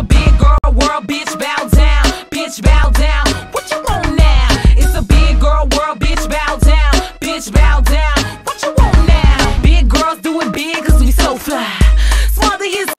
a big girl world, bitch, bow down. Bitch, bow down. What you want now? It's a big girl world, bitch, bow down. Bitch, bow down. What you want now? Big girls do it big cause we so fly. Smother is.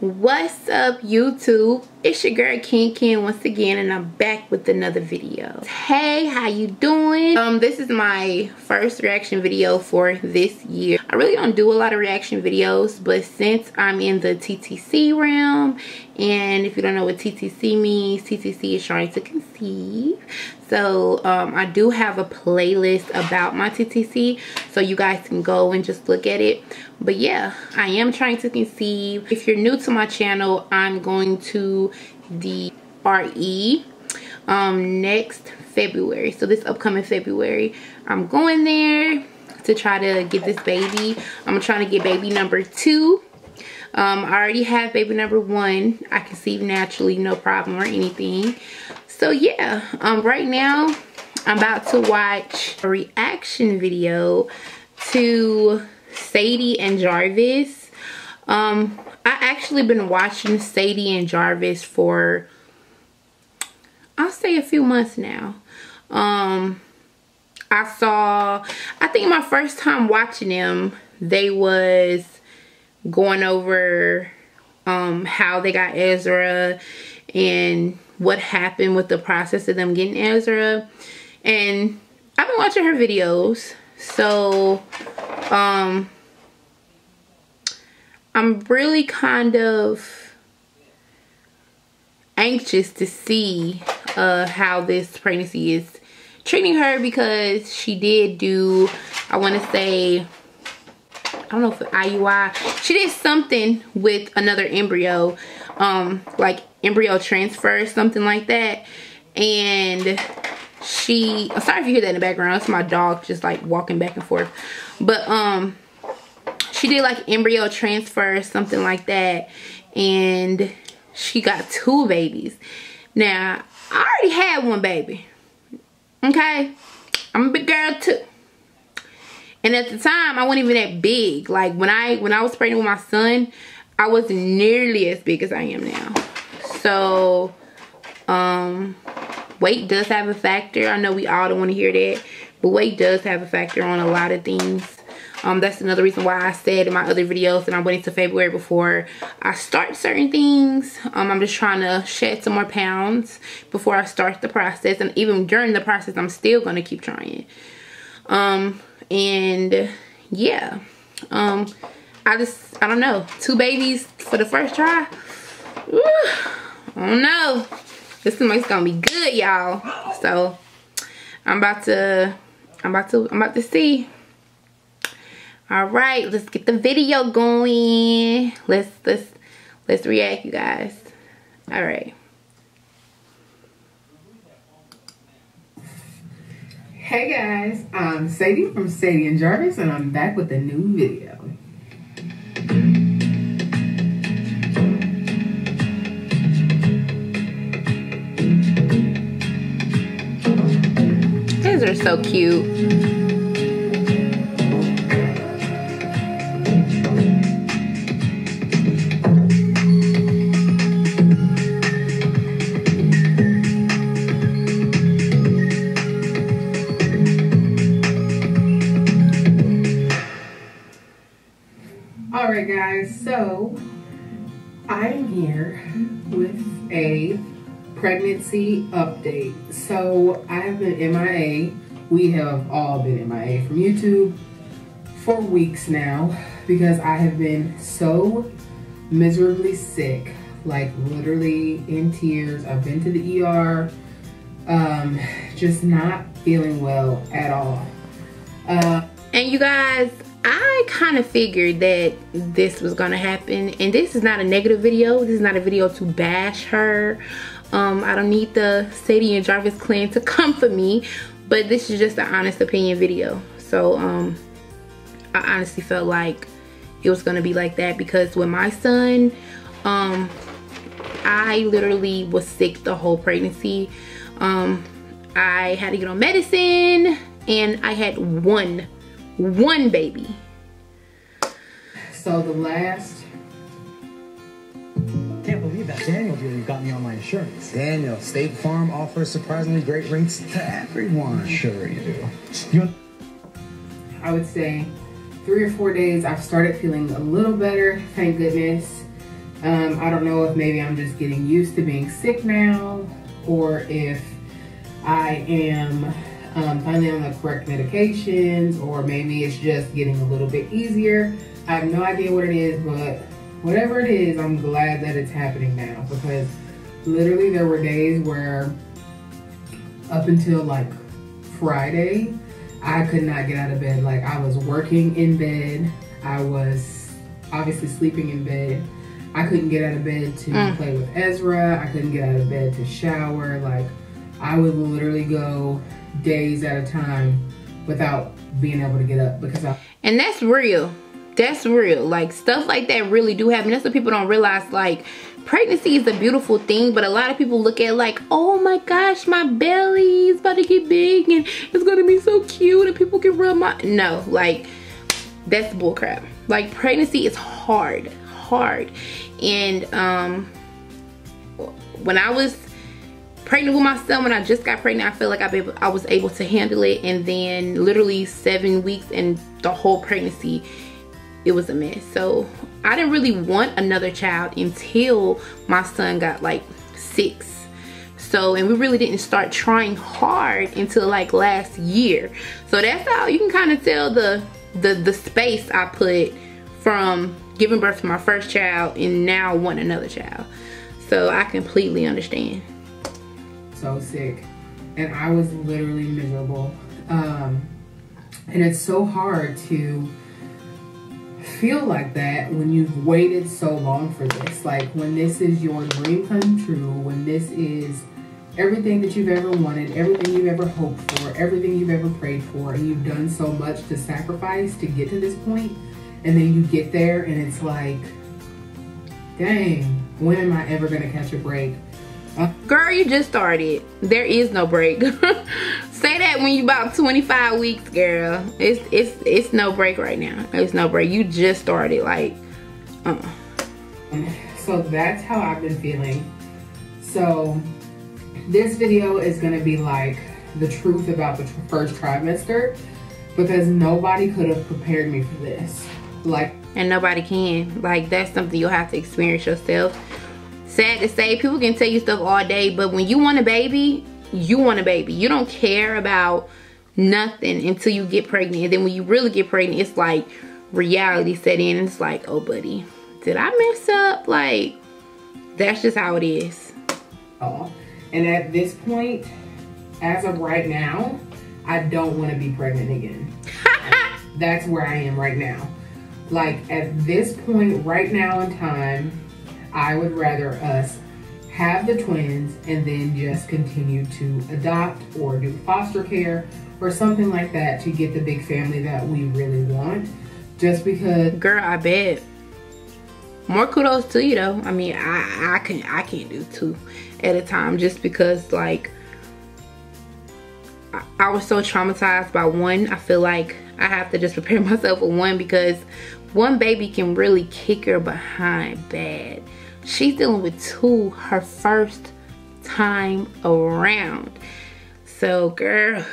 What's up, YouTube? It's your girl Ken once again, and I'm back with another video. Hey, how you doing? This is my first reaction video for this year. I really don't do a lot of reaction videos, but since I'm in the TTC realm, and if you don't know what TTC means, TTC is trying to conceive. So I do have a playlist about my TTC, so you guys can go and just look at it. But yeah, I am trying to conceive. If you're new to my channel, I'm going to the RE next February. So this upcoming February, I'm going there to try to get this baby. I'm trying to get baby number 2. I already have baby number 1. I conceive naturally, no problem or anything. So yeah, right now I'm about to watch a reaction video to Sadie and Jarvis. I actually been watching Sadie and Jarvis for, I'll say, a few months now. I think my first time watching them, they was going over how they got Ezra and what happened with the process of them getting Ezra. And I've been watching her videos, so I'm really kind of anxious to see how this pregnancy is treating her, because she did do, I want to say, I don't know if IUI, she did something with another embryo, like embryo transfer, something like that. And she, I'm sorry if you hear that in the background, it's my dog just like walking back and forth. But she did like embryo transfer, something like that, and she got 2 babies. Now, I already had 1 baby, okay? I'm a big girl too. And at the time, I wasn't even that big. Like when I was pregnant with my son, I wasn't nearly as big as I am now. So, weight does have a factor. I know we all don't want to hear that, but weight does have a factor on a lot of things. That's another reason why I said in my other videos that I'm waiting till February before I start certain things. I'm just trying to shed some more pounds before I start the process. And even during the process, I'm still going to keep trying. And yeah, I don't know. 2 babies for the first try. Woo, I don't know. This is gonna be good, y'all. So I'm about to see. All right, let's get the video going. Let's react, you guys. All right. Hey guys, I'm Sadie from Sadie and Jarvis, and I'm back with a new video. These are so cute. Alright guys, so I'm here with a pregnancy update. So I have been MIA. We have all been MIA from YouTube for weeks now, because I have been so miserably sick, like literally in tears. I've been to the ER, just not feeling well at all. And you guys, I kind of figured that this was gonna happen, and this is not a negative video. This is not a video to bash her. I don't need the Sadie and Jarvis clan to come for me, but this is just an honest opinion video. So I honestly felt like it was gonna be like that, because with my son, I literally was sick the whole pregnancy. I had to get on medicine, and I had one baby. So the last, can't believe believe that Daniel deal you got me on my insurance. Daniel, State Farm offers surprisingly great rates to everyone. Sure you do. I would say 3 or 4 days, I've started feeling a little better, thank goodness. I don't know if maybe I'm just getting used to being sick now, or if I am finally on the correct medications, or maybe it's just getting a little bit easier. I have no idea what it is, but whatever it is, I'm glad that it's happening now, because literally there were days where up until like Friday, I could not get out of bed. Like, I was working in bed. I was obviously sleeping in bed. I couldn't get out of bed to play with Ezra. I couldn't get out of bed to shower. Like, I would literally go days at a time without being able to get up because and that's real. That's real. Like, stuff like that really do happen. That's what people don't realize. Like, pregnancy is a beautiful thing, but a lot of people look at it like, oh my gosh, my belly is about to get big and it's gonna be so cute and people can rub my... No, like, that's bullcrap. Like, pregnancy is hard. And when I was pregnant with my son, when I just got pregnant, I feel like I was able to handle it. And then literally 7 weeks and the whole pregnancy, it was a mess. So I didn't really want another child until my son got like 6. So, and we really didn't start trying hard until like last year. So that's how you can kind of tell the space I put from giving birth to my first child and now want another child. So I completely understand. So sick, and I was literally miserable. And it's so hard to feel like that when you've waited so long for this. Like, when this is your dream come true, when this is everything that you've ever wanted, everything you've ever hoped for, everything you've ever prayed for, and you've done so much to sacrifice to get to this point, and then you get there and it's like, dang, when am I ever gonna catch a break? Girl, you just started. There is no break. Say that when you about 25 weeks, girl. It's no break right now. It's no break. You just started, like, So that's how I've been feeling. So this video is gonna be like the truth about the first trimester, because nobody could have prepared me for this. Like, and nobody can. Like, that's something you'll have to experience yourself. Sad to say, people can tell you stuff all day, but when you want a baby, you want a baby. You don't care about nothing until you get pregnant. And then when you really get pregnant, it's like reality set in. It's like, oh buddy, did I mess up? Like, that's just how it is. Oh, and at this point, as of right now, I don't want to be pregnant again. That's where I am right now. Like, at this point right now in time, I would rather us have the twins and then just continue to adopt or do foster care or something like that to get the big family that we really want. Just because... Girl, I bet. More kudos to you though. I mean, I can't do 2 at a time, just because, like, I was so traumatized by 1. I feel like I have to just prepare myself for 1, because 1 baby can really kick her behind bad. She's dealing with 2 her first time around. So, girl,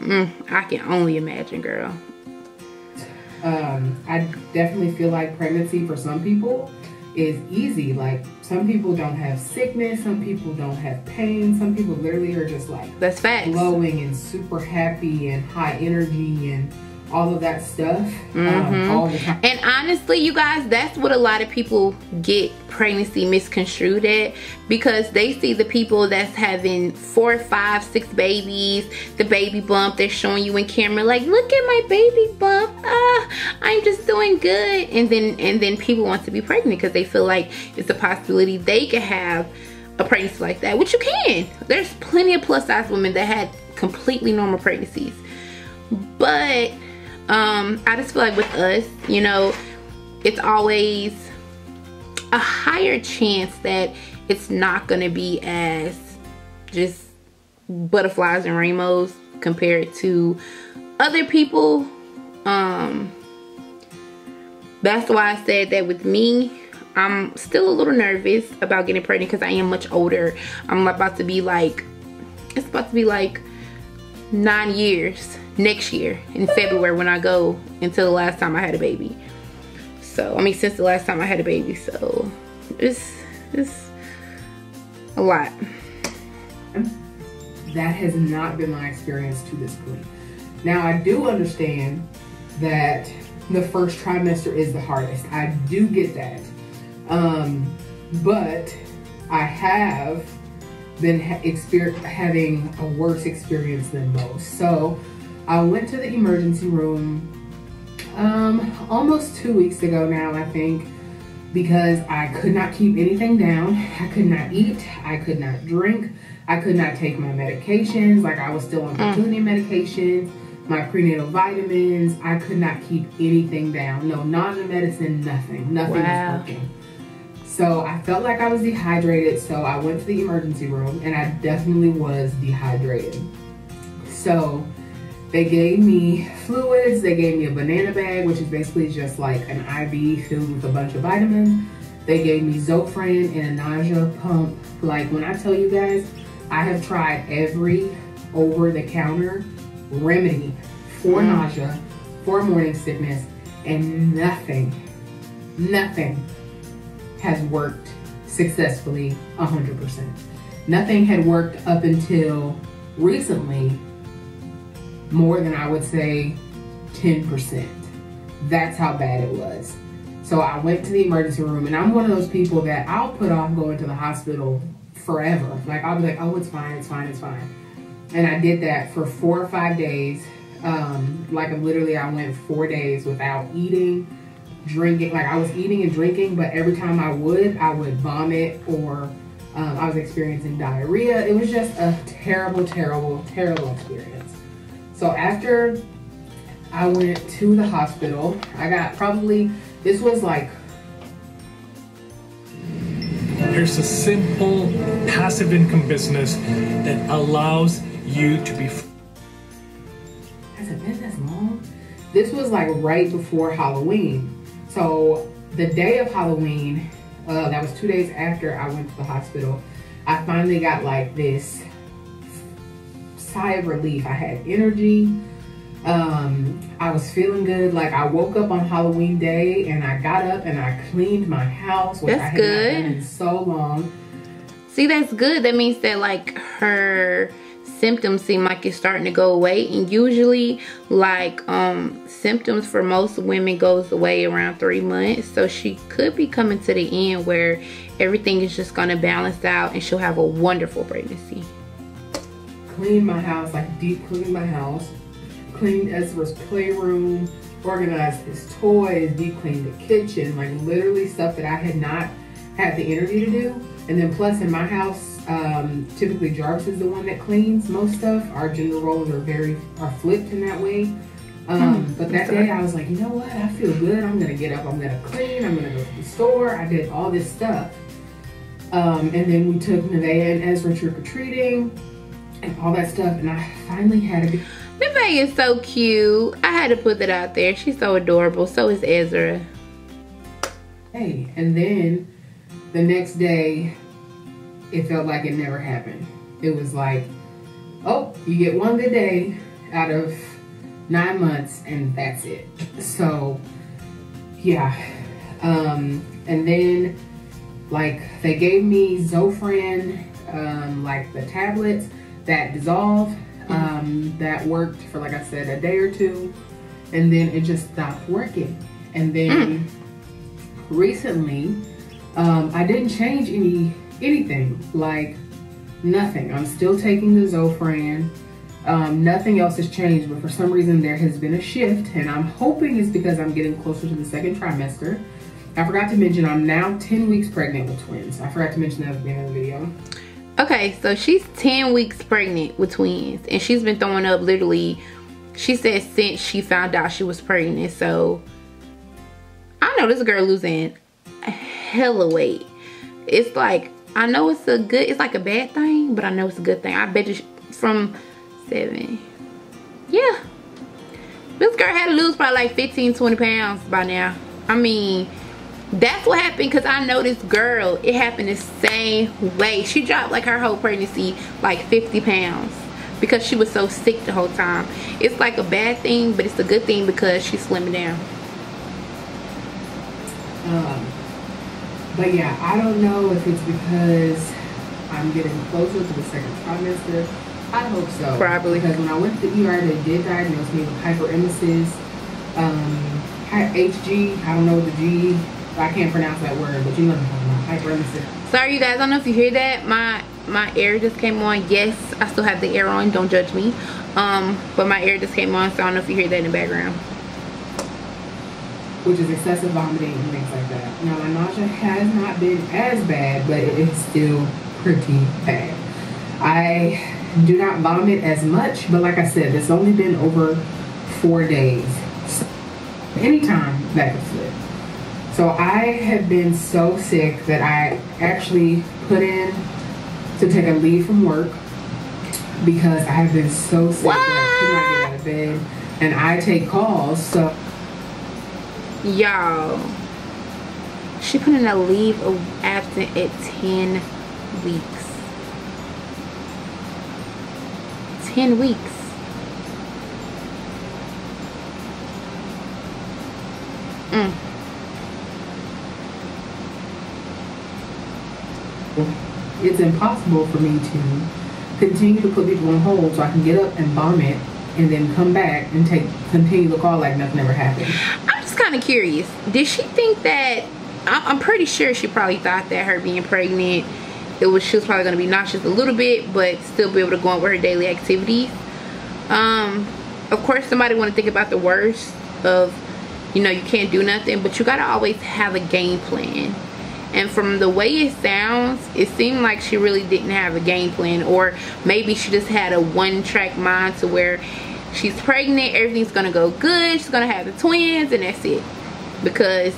I can only imagine, girl. I definitely feel like pregnancy for some people is easy. Like, some people don't have sickness, some people don't have pain, some people literally are just like, that's facts, glowing and super happy and high energy and all of that stuff all the time. And honestly, you guys, that's what a lot of people get pregnancy misconstrued at, because they see the people that's having 4, 5, 6 babies, the baby bump, they're showing you in camera like, look at my baby bump, I'm just doing good. And then people want to be pregnant because they feel like it's a possibility they could have a pregnancy like that, which you can. There's plenty of plus size women that had completely normal pregnancies. But I just feel like with us, you know, it's always a higher chance that it's not gonna be as just butterflies and rainbows compared to other people. That's why I said that with me, I'm still a little nervous about getting pregnant because I am much older. I'm about to be like, it's about to be like 9 years next year in February when I go until the last time I had a baby. So I mean, since the last time I had a baby, so it's a lot. That has not been my experience to this point. Now I do understand that the first trimester is the hardest. I do get that. But I have been having a worse experience than most. So I went to the emergency room almost 2 weeks ago now, I think, because I could not keep anything down. I could not eat, I could not drink, I could not take my medications. Like, I was still on fertility medication, my prenatal vitamins. I could not keep anything down. No nausea medicine, nothing was working. So I felt like I was dehydrated, so I went to the emergency room, and I definitely was dehydrated. So they gave me fluids, they gave me a banana bag, which is basically just like an IV filled with a bunch of vitamins. They gave me Zofran and a nausea pump. Like, when I tell you guys, I have tried every over-the-counter remedy for nausea, for morning sickness, and nothing has worked successfully 100%. Nothing had worked up until recently more than, I would say, 10%. That's how bad it was. So I went to the emergency room, and I'm one of those people that I'll put off going to the hospital forever. Like, I'll be like, oh, it's fine, it's fine, it's fine. And I did that for 4 or 5 days. Like, literally, I went 4 days without eating, drinking. Like, I was eating and drinking, but every time I would vomit, or I was experiencing diarrhea. It was just a terrible, terrible, terrible experience. So after I went to the hospital, I got probably, this was like, Here's a simple passive income business that allows you to be. Has it been this long? This was like right before Halloween. So the day of Halloween, that was 2 days after I went to the hospital, I finally got like this sigh of relief. I had energy. I was feeling good. Like, I woke up on Halloween day and I got up and I cleaned my house, which I had not done in so long. See, that's good. That means that, like, her symptoms seem like it's starting to go away. And usually, like, symptoms for most women goes away around 3 months. So she could be coming to the end where everything is just going to balance out and she'll have a wonderful pregnancy. Cleaned my house, like deep cleaned my house. Cleaned Ezra's playroom, organized his toys, deep cleaned the kitchen, like literally stuff that I had not had the energy to do. And then plus in my house, typically Jarvis is the one that cleans most stuff. Our gender roles are flipped in that way. But that day I was like, you know what? I feel good. I'm gonna get up. I'm gonna clean. I'm gonna go to the store. I did all this stuff. And then we took Nevaeh and Ezra trick-or-treating and all that stuff. And I finally had a good... Nevaeh is so cute. I had to put that out there. She's so adorable. So is Ezra. Hey, and then the next day, it felt like it never happened. It was like, oh, you get one good day out of 9 months and that's it. So, yeah. And then, like, they gave me Zofran, like the tablets that dissolve. That worked for, like I said, a day or two, and then it just stopped working. And then recently, I didn't change anything, like nothing. I'm still taking the Zofran. Nothing else has changed, but for some reason there has been a shift, and I'm hoping it's because I'm getting closer to the second trimester. I forgot to mention I'm now 10 weeks pregnant with twins. I forgot to mention that at the beginning of the video. Okay, so she's 10 weeks pregnant with twins, and she's been throwing up literally, she said, since she found out she was pregnant. So I know this girl losing hella weight. It's like, I know it's a good, it's like a bad thing, but I know it's a good thing. I bet you from 7, yeah, this girl had to lose probably like 15-20 pounds by now. I mean, That's what happened, because I know this girl, it happened the same way. She dropped like her whole pregnancy like 50 pounds because she was so sick the whole time. It's like a bad thing, but it's a good thing because she's slimming down. But yeah, I don't know if it's because I'm getting closer to the second trimester. I hope so. Probably. Because when I went to the ER, they did diagnose me with hyperemesis, HG. I don't know the G. I can't pronounce that word, but you know what I'm talking about. Hyperemesis. Sorry you guys, I don't know if you hear that. My air just came on. Yes, I still have the air on. Don't judge me. But my air just came on, so I don't know if you hear that in the background. Which is excessive vomiting and things like that. Now, my nausea has not been as bad, but it is still pretty bad. I do not vomit as much, but like I said, it's only been over 4 days. So anytime that could slip. So I have been so sick that I actually put in to take a leave from work because I have been so sick that I could not get out of bed. And I take calls, so y'all, she put in a leave of absence at 10 weeks. 10 weeks. It's impossible for me to continue to put people on hold so I can get up and vomit and then come back and continue the call like nothing ever happened. I'm just kind of curious. Did she think that, I'm pretty sure she probably thought that her being pregnant, she was probably going to be nauseous a little bit, but still be able to go on with her daily activities. Of course, somebody want to think about the worst of, you know, you can't do nothing, but you got to always have a game plan. And from the way it sounds, it seemed like she really didn't have a game plan, or maybe she just had a one-track mind to where she's pregnant, everything's gonna go good, she's gonna have the twins, and that's it. Because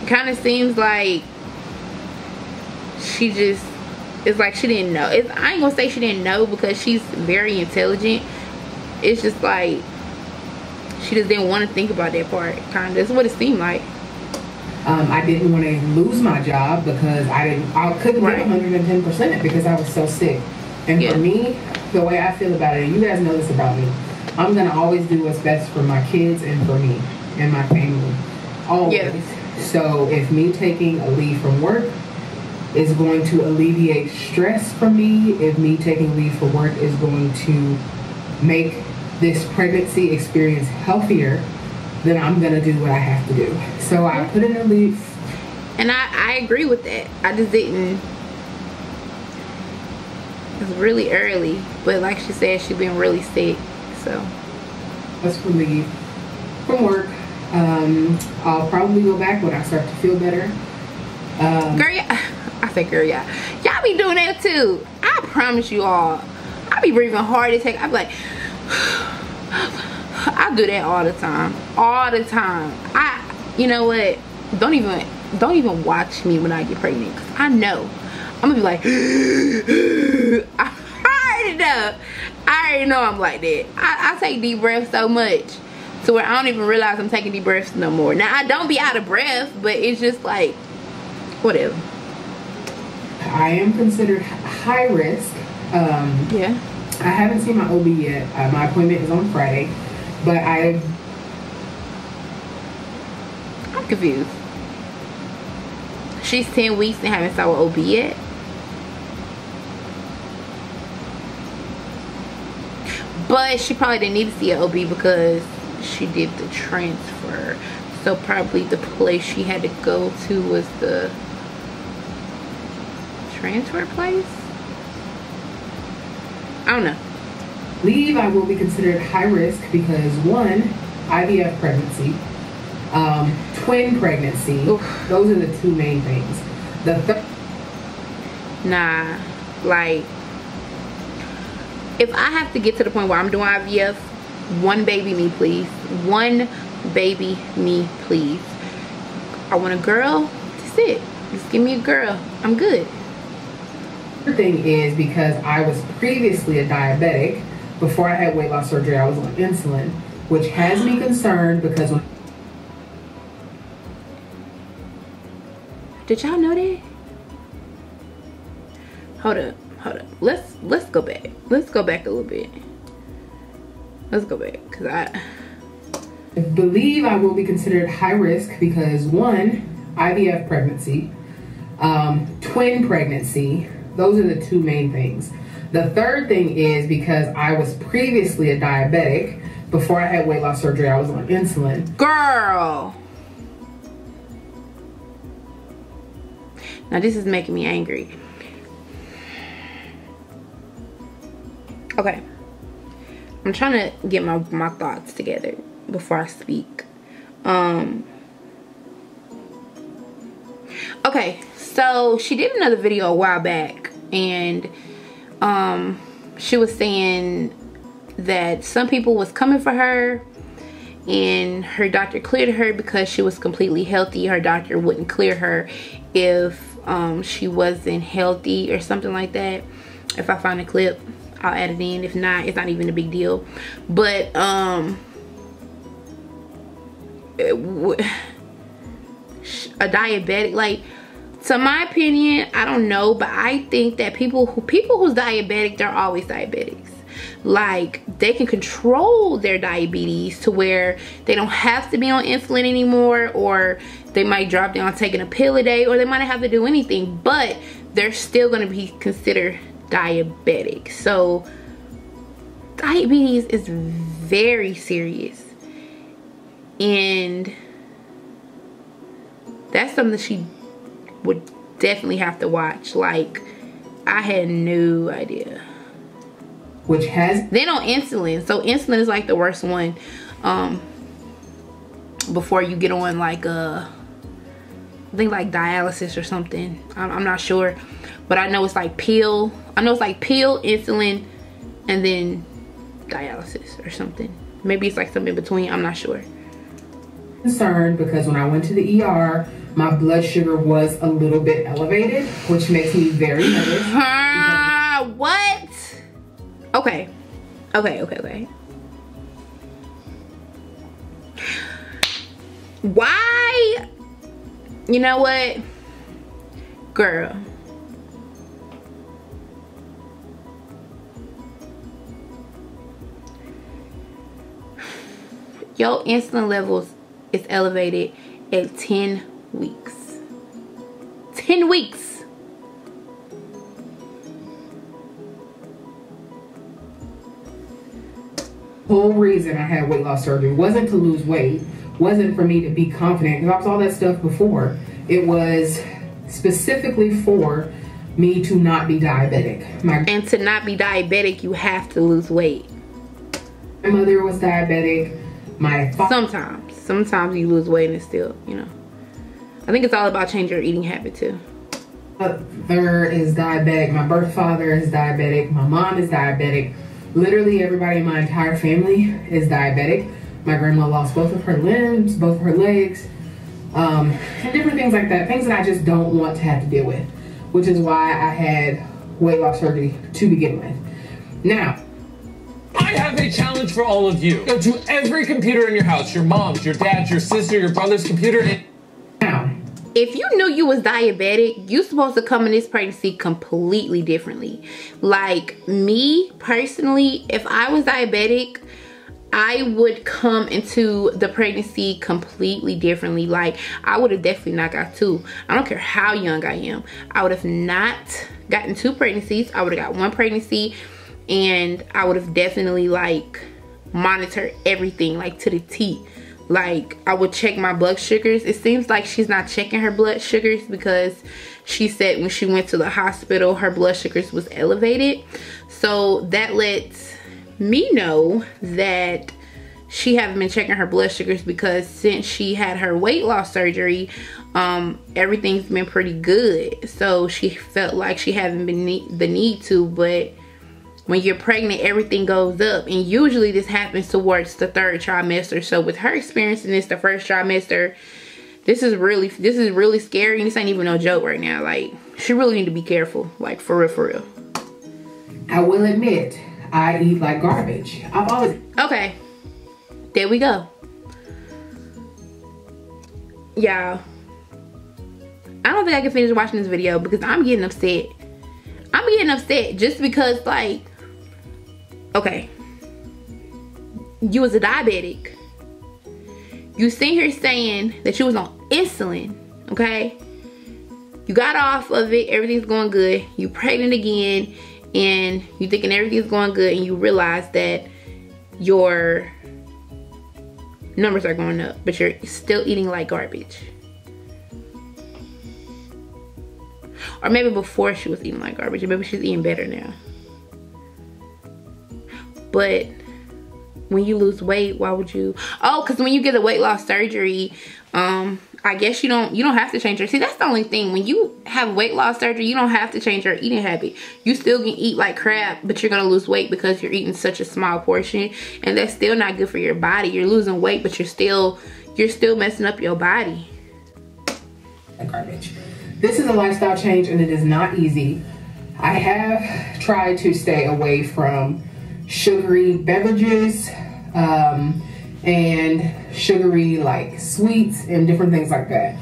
it kind of seems like she just, it's like she didn't know. I ain't gonna say she didn't know because she's very intelligent. It's just like she just didn't want to think about that part, kind of. That's what it seemed like. I didn't want to lose my job because I couldn't get 110% because I was so sick. And for me, the way I feel about it, and you guys know this about me, I'm going to always do what's best for my kids and for me and my family. Always. So if me taking a leave from work is going to alleviate stress from me, if me taking leave from work is going to make this pregnancy experience healthier, then I'm gonna do what I have to do. So I put in a leave. And I agree with that. I just didn't. It's really early, but like she said, she's been really sick, so. Let's leave from work. I'll probably go back when I start to feel better. Girl, yeah. I say girl, yeah. Y'all be doing that too. I promise you all. I be breathing hard as heck. I be like, I do that all the time. All the time. You know what? Don't even watch me when I get pregnant. Cause I know. I'm gonna be like, I already know I'm like that. I take deep breaths so much to where I don't even realize I'm taking deep breaths no more. Now, I don't be out of breath, but it's just like, whatever. I am considered high risk. Yeah. I haven't seen my OB yet. My appointment is on Friday. But I'm confused. She's 10 weeks and haven't saw an OB yet. But she probably didn't need to see an OB because she did the transfer. So probably the place she had to go to was the transfer place? I don't know. Leave, I will be considered high risk because one, IVF pregnancy, twin pregnancy. Oof. Those are the two main things. Nah, like, if I have to get to the point where I'm doing IVF, one baby me please. One baby me please. I want a girl, that's it. Just give me a girl, I'm good. The thing is, because I was previously a diabetic, before I had weight loss surgery, I was on insulin, which has me concerned because Did y'all know that? Hold up. Let's go back. Let's go back a little bit. Let's go back, because I believe I will be considered high risk because 1, IVF pregnancy, twin pregnancy. Those are the 2 main things. The third thing is because I was previously a diabetic. Before I had weight loss surgery, I was on insulin. Girl. Now this is making me angry. Okay. I'm trying to get my thoughts together before I speak. Okay, so she did another video a while back, and she was saying that some people was coming for her and her doctor cleared her because she was completely healthy. Her doctor wouldn't clear her if she wasn't healthy or something like that. If I find a clip, I'll add it in. If not, it's not even a big deal. But a diabetic, like, to my opinion, I don't know, but I think that people who's diabetic, they're always diabetics. Like, they can control their diabetes to where they don't have to be on insulin anymore, or they might drop down taking a pill a day, or they might not have to do anything, but they're still going to be considered diabetic. So diabetes is very serious, and that's something she would definitely have to watch. Like, I had no idea. Which has then on insulin, so insulin is like the worst one before you get on like I think like dialysis or something. I'm not sure, but I know it's like pill. I know it's like pill, insulin, and then dialysis or something. Maybe it's like something in between. I'm not sure. Concerned because when I went to the ER, my blood sugar was a little bit elevated, which makes me very nervous. What? Okay. Why? You know what? Girl. Your insulin levels is elevated at 10 weeks. 10 weeks. Whole reason I had weight loss surgery wasn't to lose weight, wasn't for me to be confident, because I was all that stuff before. It was specifically for me to not be diabetic. And to not be diabetic, you have to lose weight. My mother was diabetic. My sometimes you lose weight and it's still, you know. I think it's all about changing your eating habit too. Mother is diabetic. My birth father is diabetic. My mom is diabetic. Literally everybody in my entire family is diabetic. My grandma lost both of her limbs, both of her legs, and different things like that. Things that I just don't want to have to deal with, which is why I had weight loss surgery to begin with. Now, I have a challenge for all of you. Go to every computer in your house, your mom's, your dad's, your sister, your brother's computer, and now, if you knew you was diabetic, you supposed to come in this pregnancy completely differently. Like me personally, if I was diabetic, I would come into the pregnancy completely differently. Like, I would have definitely not got 2. I don't care how young I am. I would have not gotten 2 pregnancies. I would have got 1 pregnancy, and I would have definitely like monitored everything like to the T. Like, I would check my blood sugars. It seems like she's not checking her blood sugars because she said when she went to the hospital, her blood sugars was elevated. So that lets me know that she haven't been checking her blood sugars, because since she had her weight loss surgery, everything's been pretty good. So she felt like she hasn't been the need to, but when you're pregnant, everything goes up, and usually this happens towards the 3rd trimester. So with her experiencing this the 1st trimester, this is really scary, and this ain't even no joke right now. Like, she really need to be careful, like, for real. I will admit, I eat like garbage. I've always... Okay, there we go. Y'all, I don't think I can finish watching this video because I'm getting upset. I'm getting upset just because, like, okay, you was a diabetic. You sitting here saying that you was on insulin, okay? You got off of it, everything's going good. You pregnant again, and you thinking everything's going good, and you realize that your numbers are going up, but you're still eating like garbage. Or maybe before she was eating like garbage, maybe she's eating better now. But when you lose weight, why would you? Oh, because when you get a weight loss surgery, I guess you don't have to change your, see, that's the only thing. When you have weight loss surgery, you don't have to change your eating habit. You still can eat like crap, but you're gonna lose weight because you're eating such a small portion, and that's still not good for your body. You're losing weight, but you're still messing up your body. Garbage. This is a lifestyle change, and it is not easy. I have tried to stay away from sugary beverages, and sugary like sweets and different things like that.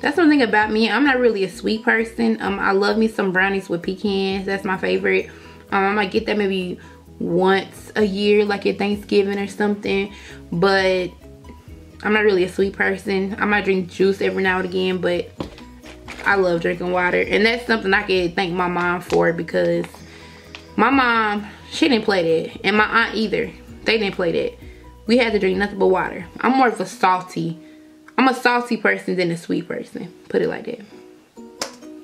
That's one thing about me. I'm not really a sweet person. I love me some brownies with pecans. That's my favorite. I might get that maybe once a year, like at Thanksgiving or something. But I'm not really a sweet person. I might drink juice every now and again, but I love drinking water. And that's something I can thank my mom for, because my mom, she didn't play that. And my aunt either. They didn't play that. We had to drink nothing but water. I'm more of a salty person than a sweet person. Put it like that.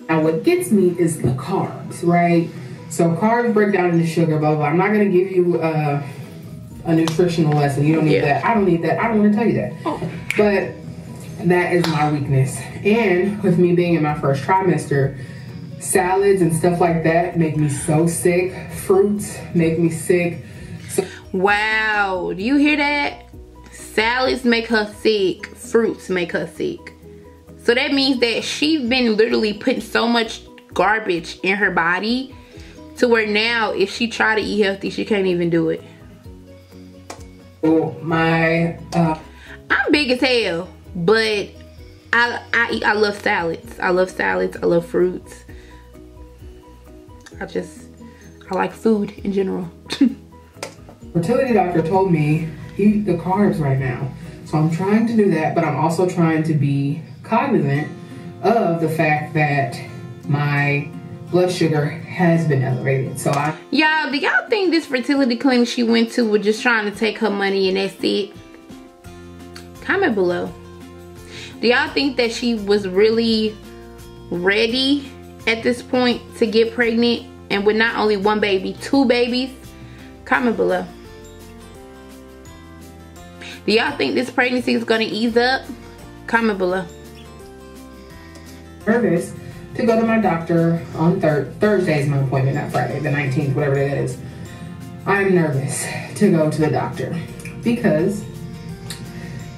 Now what gets me is the carbs, right? So carbs break down into sugar, blah, blah. I'm not gonna give you a nutritional lesson. You don't need that. I don't need that. I don't wanna tell you that. Oh. But that is my weakness. And with me being in my first trimester, salads and stuff like that make me so sick. Fruits make me sick. Wow, do you hear that? Salads make her sick, fruits make her sick. So that means that she's been literally putting so much garbage in her body to where now if she try to eat healthy, she can't even do it. Oh, I'm big as hell, but I love salads. I love salads, I love fruits. I like food in general. Fertility doctor told me eat the carbs right now. So I'm trying to do that, but I'm also trying to be cognizant of the fact that my blood sugar has been elevated. So y'all, do y'all think this fertility clinic she went to was just trying to take her money and that's it? Comment below. Do y'all think that she was really ready at this point to get pregnant, and with not only one baby, 2 babies? Comment below. Do y'all think this pregnancy is gonna ease up? Comment below. Nervous to go to my doctor on Thursday is my appointment, not Friday, the 19th, whatever that is. I'm nervous to go to the doctor because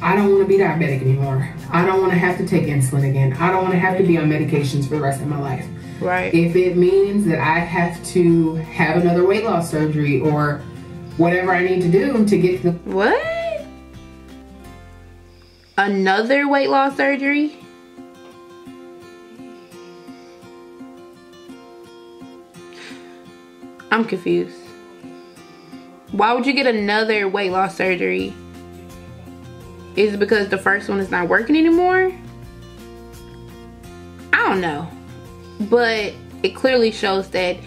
I don't want to be diabetic anymore. I don't want to have to take insulin again. I don't want to have to be on medications for the rest of my life. Right. If it means that I have to have another weight loss surgery or whatever I need to do to get to the... What? Another weight loss surgery? I'm confused. Why would you get another weight loss surgery? Is it because the first one is not working anymore? I don't know. But it clearly shows that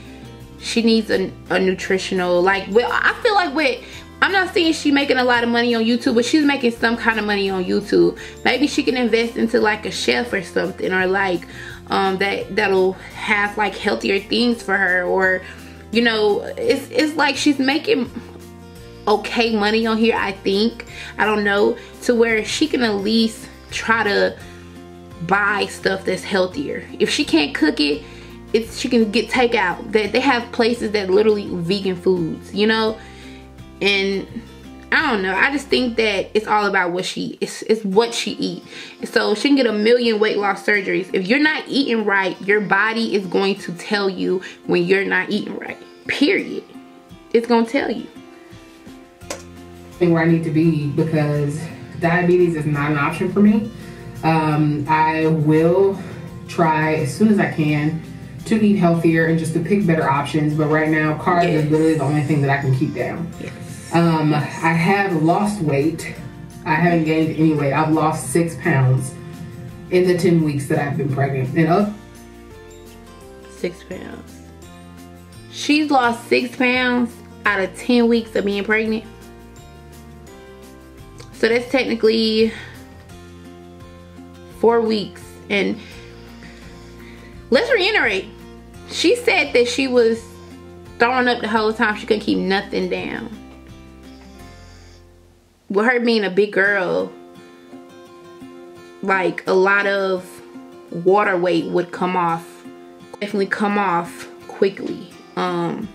she needs a nutritional, like, well, I feel like with, I'm not saying she's making a lot of money on YouTube, but she's making some kind of money on YouTube. Maybe she can invest into like a chef or something, or like that'll have like healthier things for her, or you know, it's like she's making okay money on here, I think. I don't know, to where she can at least try to buy stuff that's healthier. If she can't cook it, she can get takeout. That they have places that literally vegan foods, you know. And I don't know, I just think that it's all about what it's what she eat. So she can get 1,000,000 weight loss surgeries. If you're not eating right, your body is going to tell you when you're not eating right, period. It's gonna tell you where I need to be, because diabetes is not an option for me. I will try as soon as I can to eat healthier and just to pick better options. But right now, carbs is literally the only thing that I can keep down. I have lost weight. I haven't gained any weight. I've lost 6 pounds in the 10 weeks that I've been pregnant. And 6 pounds. She's lost 6 pounds out of 10 weeks of being pregnant. So that's technically 4 weeks. And let's reiterate, she said that she was throwing up the whole time. She couldn't keep nothing down. With her being a big girl, like a lot of water weight would come off. Definitely come off quickly. I'm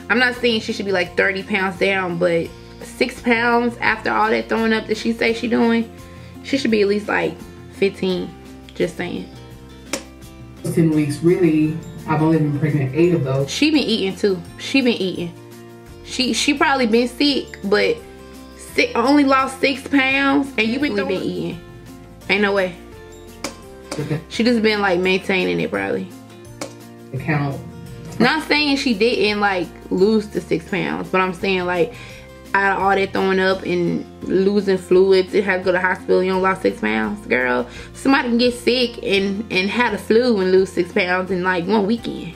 not saying she should be like 30 pounds down, but 6 pounds after all that throwing up that she say she doing, she should be at least like 15. Just saying. 10 weeks, really, I've only been pregnant 8 of those. She been eating too. She been eating. She probably been sick, but only lost 6 pounds, and you been eating. Ain't no way. Okay. She just been like maintaining it probably. Count. Not saying she didn't like lose the 6 pounds, but I'm saying like out of all that throwing up and losing fluids, it had to go to the hospital. You don't lost 6 pounds, girl. Somebody can get sick and have the flu and lose 6 pounds in like 1 weekend.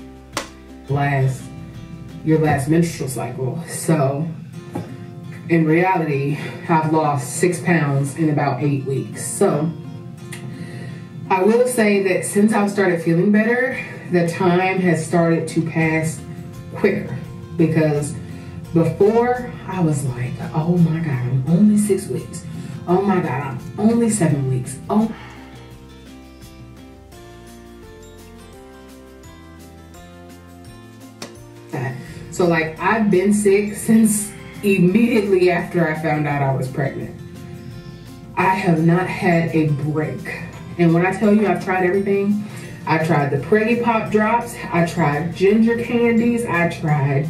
Your last menstrual cycle. So in reality, I've lost 6 pounds in about 8 weeks. So I will say that since I've started feeling better, the time has started to pass quicker, because before I was like, oh my God, I'm only 6 weeks. Oh my God, I'm only 7 weeks. Oh. So like I've been sick since immediately after I found out I was pregnant. I have not had a break. And when I tell you I've tried everything, I tried the Preggy Pop drops, I tried ginger candies, I tried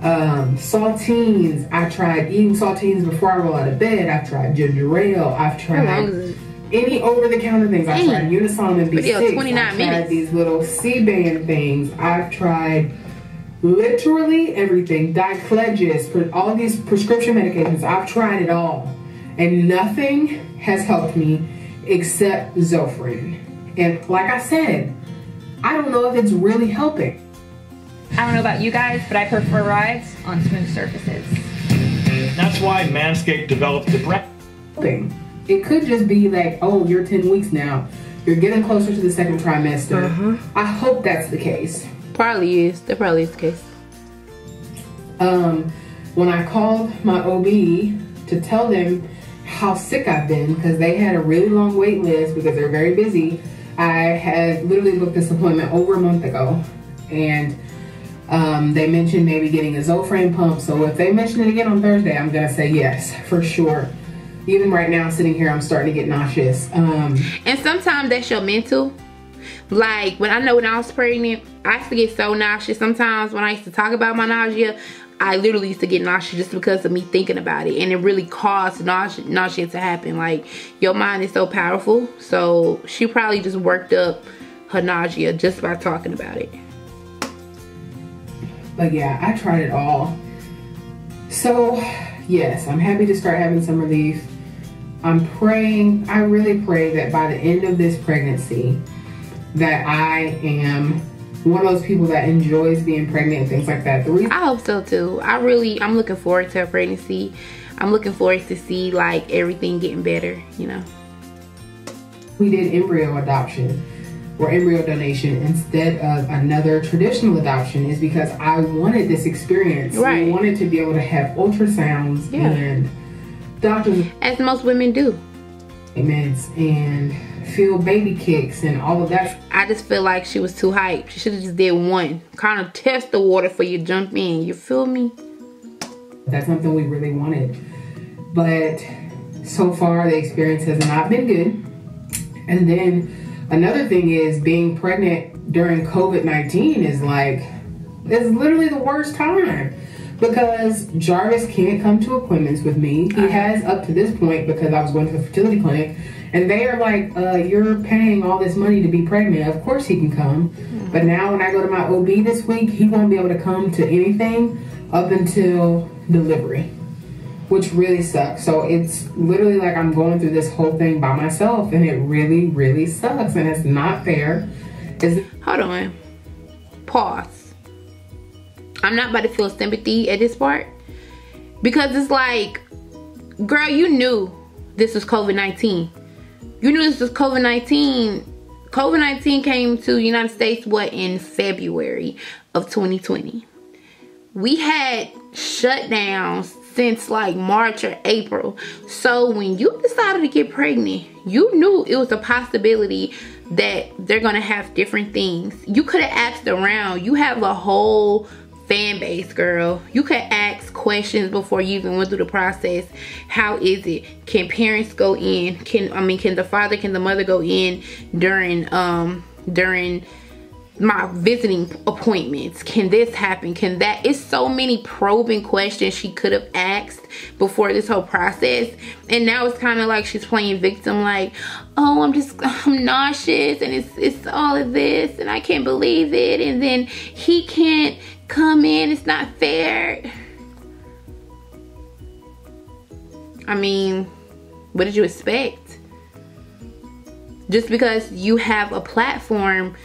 saltines, I tried eating saltines before I roll out of bed, I've tried ginger ale, I've tried any over-the-counter things. I've tried Unisom B6, I've tried these little C-band things, I've tried literally everything, Diclegis, all these prescription medications. I've tried it all, and nothing has helped me except Zofran. And like I said, I don't know if it's really helping. I don't know about you guys, but I prefer rides on smooth surfaces. That's why Manscaped developed the breath. It could just be like, oh, you're 10 weeks now. You're getting closer to the 2nd trimester. I hope that's the case. Probably is. That probably is the case. When I called my OB to tell them how sick I've been, because they had a really long wait list because they're very busy, I had literally booked this appointment over a month ago, and they mentioned maybe getting a Zofran pump. So if they mention it again on Thursday, I'm gonna say yes for sure. Even right now, sitting here, I'm starting to get nauseous. And sometimes that's your mental. Like when I was pregnant, I used to get so nauseous. Sometimes when I used to talk about my nausea, I literally used to get nauseous just because of me thinking about it. And it really caused nausea to happen. Like, your mind is so powerful. So she probably just worked up her nausea just by talking about it. But yeah, I tried it all. So yes, I'm happy to start having some relief. I'm praying, I really pray that by the end of this pregnancy, that I am one of those people that enjoys being pregnant and things like that. I hope so too. I'm looking forward to a pregnancy. I'm looking forward to see like everything getting better, you know. We did embryo adoption or embryo donation instead of another traditional adoption is because I wanted this experience. Right. I wanted to be able to have ultrasounds and doctors. As most women do. And feel baby kicks and all of that. I just feel like she was too hyped. She should have just did one. Kind of test the water before you jump in. You feel me? That's something we really wanted. But so far the experience has not been good. And then another thing is being pregnant during COVID-19 is like, it's literally the worst time. because Jarvis can't come to appointments with me. He has up to this point because I was going to the fertility clinic, and they are like, you're paying all this money to be pregnant. Of course he can come. But now when I go to my OB this week, he won't be able to come to anything up until delivery, which really sucks. So it's literally like I'm going through this whole thing by myself, and it really, really sucks, and it's not fair. Hold on. Pause. I'm not about to feel sympathy at this part, because it's like, girl, you knew this was COVID-19. You knew this was COVID-19. COVID-19 came to the United States, what, in February of 2020. We had shutdowns since like March or April. So when you decided to get pregnant, you knew it was a possibility that they're gonna have different things. You could have asked around. You have a whole fan base, girl. You could ask questions before you even went through the process. How is it? Can parents go in? Can the father, can the mother go in during my visiting appointments? Can this happen? Can that? It's so many probing questions she could have asked before this whole process. And now it's kind of like she's playing victim, like, oh, I'm nauseous, and it's all of this, and I can't believe it, and then he can't come in, it's not fair. I mean, what did you expect? Just because you have a platform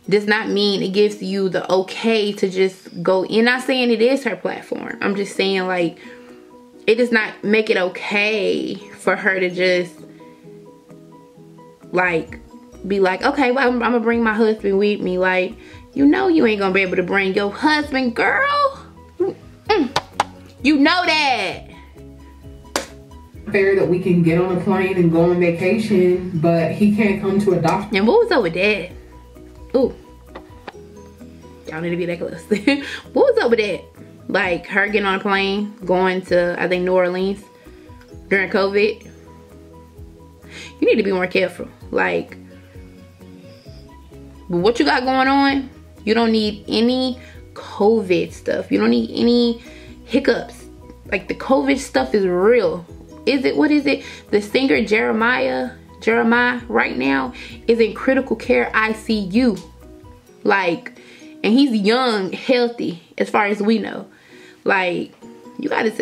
does not mean it gives you the okay to just go in. Not saying it is her platform. I'm just saying, like, it does not make it okay for her to just, like, be like, okay, well, I'm gonna bring my husband with me. Like, you know you ain't gonna be able to bring your husband, girl. You know that. Fair that we can get on a plane and go on vacation, but he can't come to a doctor. And what was up with that? Ooh, y'all need to be that close. What was up with that? Like her getting on a plane, going to, I think, New Orleans during COVID. You need to be more careful. Like, what you got going on, you don't need any COVID stuff. You don't need any hiccups. Like, the COVID stuff is real. Is it? What is it? The singer Jeremiah right now is in critical care ICU. Like, and he's young, healthy, as far as we know. Like, you gotta,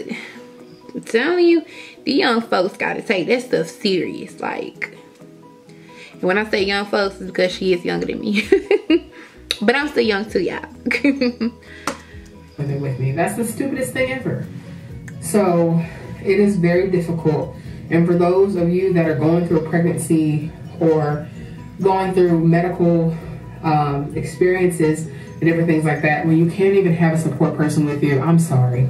I'm telling you, the young folks gotta take that stuff serious. Like, and when I say young folks, it's because she is younger than me. But I'm still young too, y'all. With me. That's the stupidest thing ever. So it is very difficult. And for those of you that are going through a pregnancy or going through medical experiences and different things like that, when you can't even have a support person with you, I'm sorry.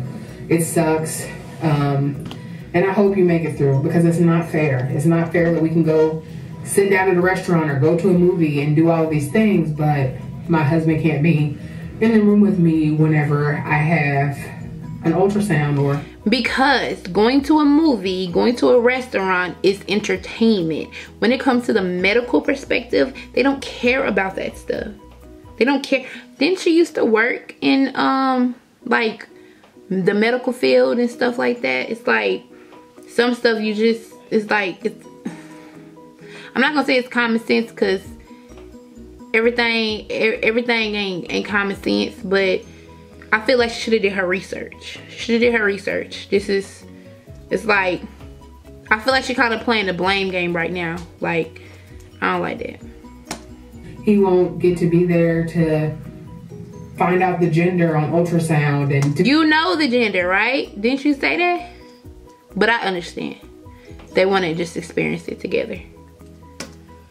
It sucks. And I hope you make it through, because it's not fair. It's not fair that we can go sit down at a restaurant or go to a movie and do all of these things, but my husband can't be in the room with me whenever I have an ultrasound. Or because going to a movie, going to a restaurant is entertainment. When it comes to the medical perspective, they don't care about that stuff. They don't care. Didn't she used to work in like the medical field and stuff like that? It's like some stuff you just, it's like, I'm not gonna say it's common sense, because everything ain't common sense, but I feel like she should have did her research. She should have did her research. It's like, I feel like she kind of playing the blame game right now. Like, I don't like that. He won't get to be there to find out the gender on ultrasound, and you know the gender, right? Didn't you say that? But I understand. They want to just experience it together.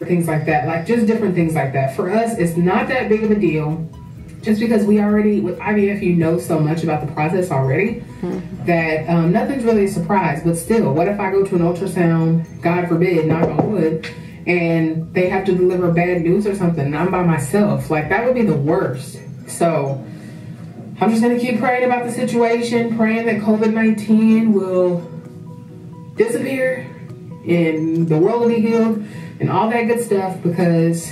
Things like that, like just different things like that. For us, it's not that big of a deal, just because we already, with IVF, you know so much about the process already, that nothing's really a surprise. But still, what if I go to an ultrasound, God forbid, knock on wood, and they have to deliver bad news or something, and I'm by myself? Like, that would be the worst. So I'm just gonna keep praying about the situation, praying that COVID-19 will disappear and the world will be healed and all that good stuff, because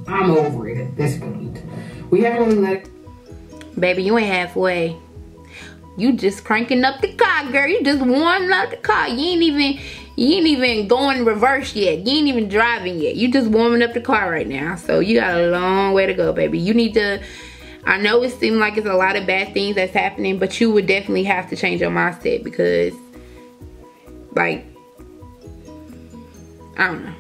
I'm over it at this point. We haven't really let it. Baby, you ain't halfway. You just cranking up the car, girl. You just warming up the car. You ain't even going reverse yet. You ain't even driving yet. You just warming up the car right now. So you got a long way to go, baby. You need to, I know it seems like it's a lot of bad things that's happening, but you would definitely have to change your mindset because, like, I don't know.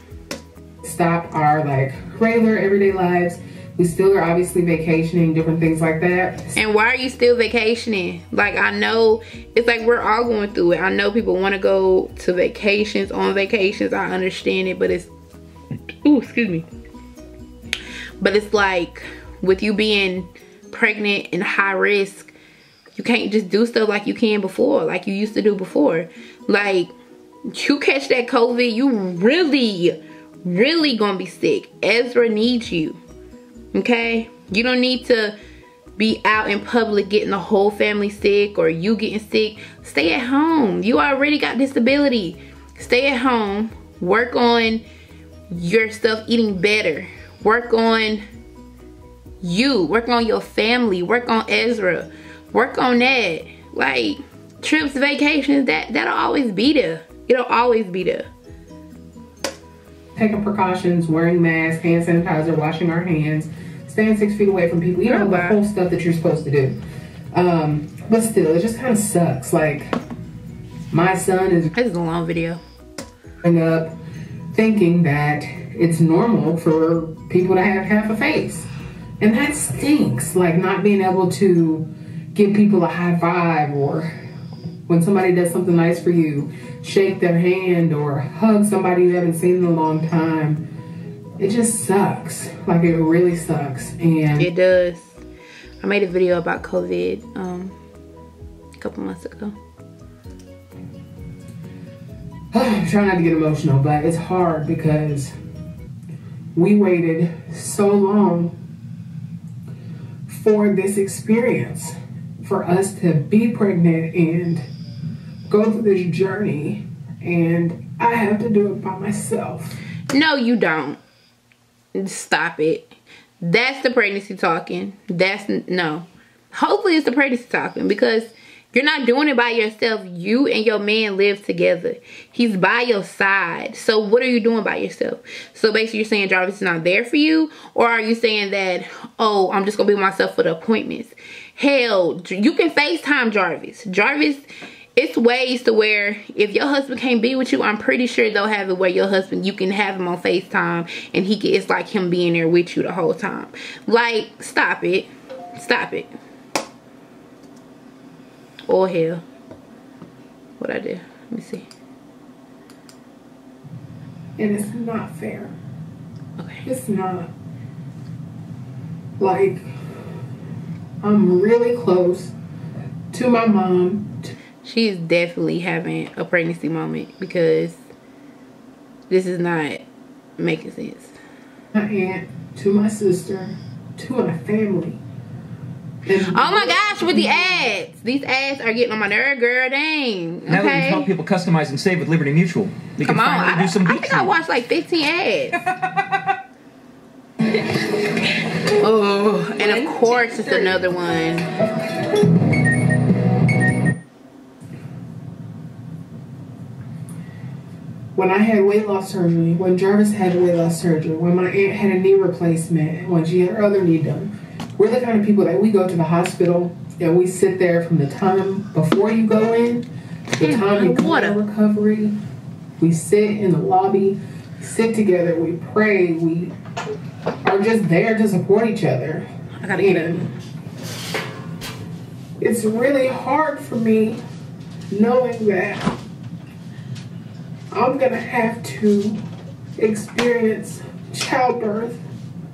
Stop our like regular everyday lives. We still are obviously vacationing, different things like that. And why are you still vacationing? Like, I know it's like we're all going through it. I know people want to go to vacations, on vacations. I understand it, but it's, ooh, excuse me. But it's like with you being pregnant and high risk, you can't just do stuff like you can before, like you used to do before. Like, you catch that COVID, you really gonna be sick. Ezra needs you. Okay, you don't need to be out in public getting the whole family sick or you getting sick. Stay at home. You already got disability. Stay at home. Work on your stuff, eating better. Work on you. Work on your family. Work on Ezra. Work on that. Like, trips, vacations, that'll always be there. It'll always be there. Taking precautions, wearing masks, hand sanitizer, washing our hands, staying 6 feet away from people. You know, the whole stuff that you're supposed to do. But still, it just kind of sucks. Like, my son is... This is a long video. ...up thinking that it's normal for people to have half a face. And that stinks. Like, not being able to give people a high five, or when somebody does something nice for you, shake their hand or hug somebody you haven't seen in a long time. It just sucks. Like, it really sucks. And it does. I made a video about COVID a couple months ago. I'm trying not to get emotional, but it's hard because we waited so long for this experience, for us to be pregnant and go through this journey, and I have to do it by myself. No, you don't. Stop it. That's the pregnancy talking. No. Hopefully it's the pregnancy talking, because you're not doing it by yourself. You and your man live together. He's by your side. So what are you doing by yourself? So basically you're saying Jarvis is not there for you? Or are you saying that, oh, I'm just going to be myself for the appointments? Hell, you can FaceTime Jarvis. Jarvis... It's ways to where if your husband can't be with you, I'm pretty sure they'll have it where your husband, you can have him on FaceTime and it's like him being there with you the whole time. Like, stop it. Stop it. Oh, hell. What I did. Let me see. And it's not fair. Okay. It's not. Like, I'm really close to my mom. She is definitely having a pregnancy moment because this is not making sense. My aunt, to my sister, to my family. And oh my gosh, with the ads. These ads are getting on my nerve, girl. Dang. Okay. Now that we can help people customize and save with Liberty Mutual, we can finally do some beach. I think I watched like 15 ads. Oh, and of course it's another one. When I had weight loss surgery, when Jarvis had weight loss surgery, when my aunt had a knee replacement, when she had her other knee done, we're the kind of people that we go to the hospital and we sit there from the time before you go in, the time you go into recovery. We sit in the lobby, sit together, we pray, we are just there to support each other. I gotta get it. It's really hard for me knowing that I'm gonna have to experience childbirth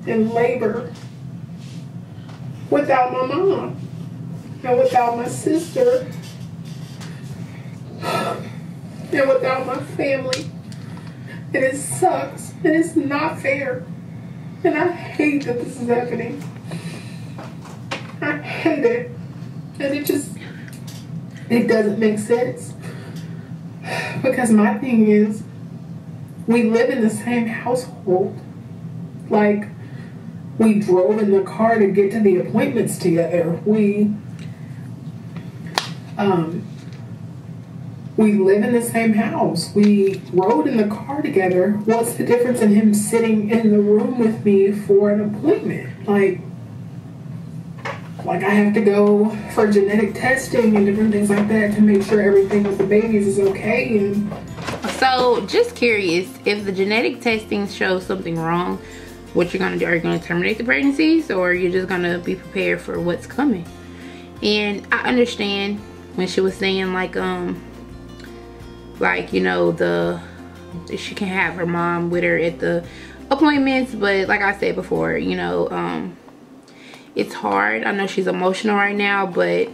and labor without my mom and without my sister and without my family. And it sucks and it's not fair. And I hate that this is happening. I hate it. And it doesn't make sense. Because my thing is, we live in the same household. Like, we drove in the car to get to the appointments together. We live in the same house. We rode in the car together. What's the difference in him sitting in the room with me for an appointment? Like I have to go for genetic testing and different things like that to make sure everything with the babies is okay. And so, just curious, if the genetic testing shows something wrong, what you're gonna do? Are you gonna terminate the pregnancies, or are you just gonna be prepared for what's coming? And I understand when she was saying like you know, she can have her mom with her at the appointments, but like I said before, you know, it's hard. I know she's emotional right now, but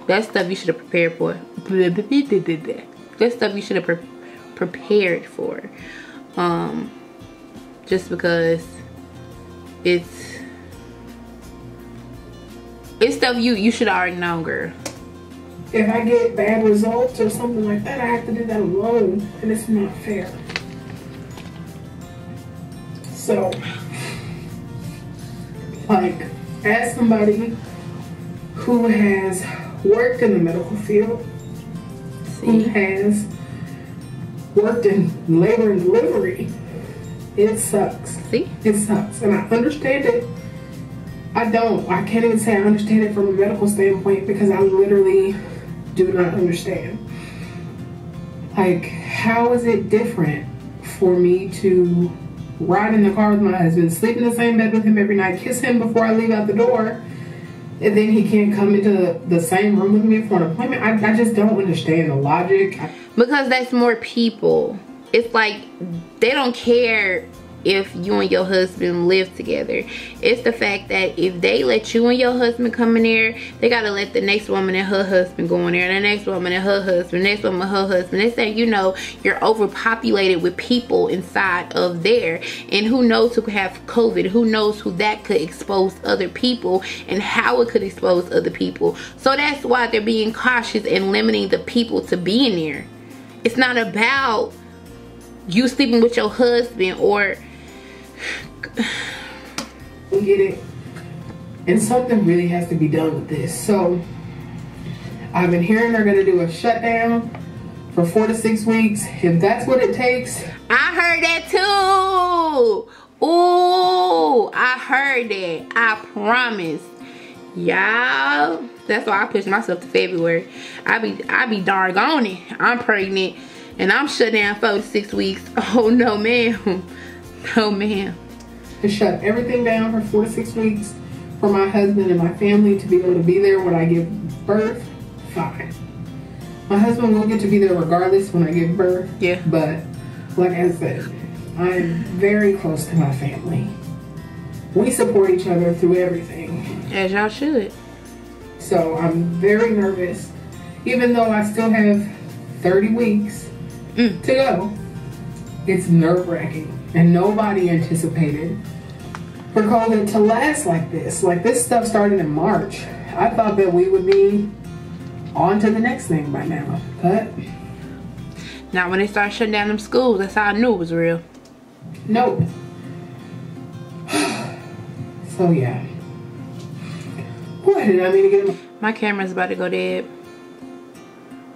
that stuff you should have prepared for. That stuff you should have prepared for. Just because it's stuff you should have already known, girl. If I get bad results or something like that, I have to do that alone, and it's not fair. So, like, as somebody who has worked in the medical field, who has worked in labor and delivery, it sucks. See? It sucks, and I understand it. I can't even say I understand it from a medical standpoint, because I literally do not understand. Like, how is it different for me to ride in the car with my husband, sleep in the same bed with him every night, kiss him before I leave out the door, and then he can't come into the same room with me for an appointment? I just don't understand the logic. Because that's more people. It's like they don't care if you and your husband live together. It's the fact that if they let you and your husband come in there, they gotta let the next woman and her husband go in there, and the next woman and her husband, next woman and her husband. They say, you know, you're overpopulated with people inside of there, and who knows who could have COVID, who knows who that could expose other people, and how it could expose other people. So that's why they're being cautious and limiting the people to be in there. It's not about you sleeping with your husband or we get it, and something really has to be done with this. So I've been hearing they're gonna do a shutdown for 4 to 6 weeks. If that's what it takes. I heard that too. Ooh, I heard that. I promise y'all. That's why I pushed myself to February. I be darn on it. I'm pregnant and I'm shut down 4 to 6 weeks. Oh no, ma'am. No, ma'am. To shut everything down for 4 to 6 weeks for my husband and my family to be able to be there when I give birth, fine. My husband will get to be there regardless when I give birth. Yeah. But like I said, I'm very close to my family. We support each other through everything. As y'all should. So I'm very nervous. Even though I still have 30 weeks to go, it's nerve-wracking. And nobody anticipated for COVID to last like this. Like, this stuff started in March. I thought that we would be on to the next thing by now. But now when they start shutting down them schools, that's how I knew it was real. Nope. So yeah. What did I mean to get my camera's about to go dead.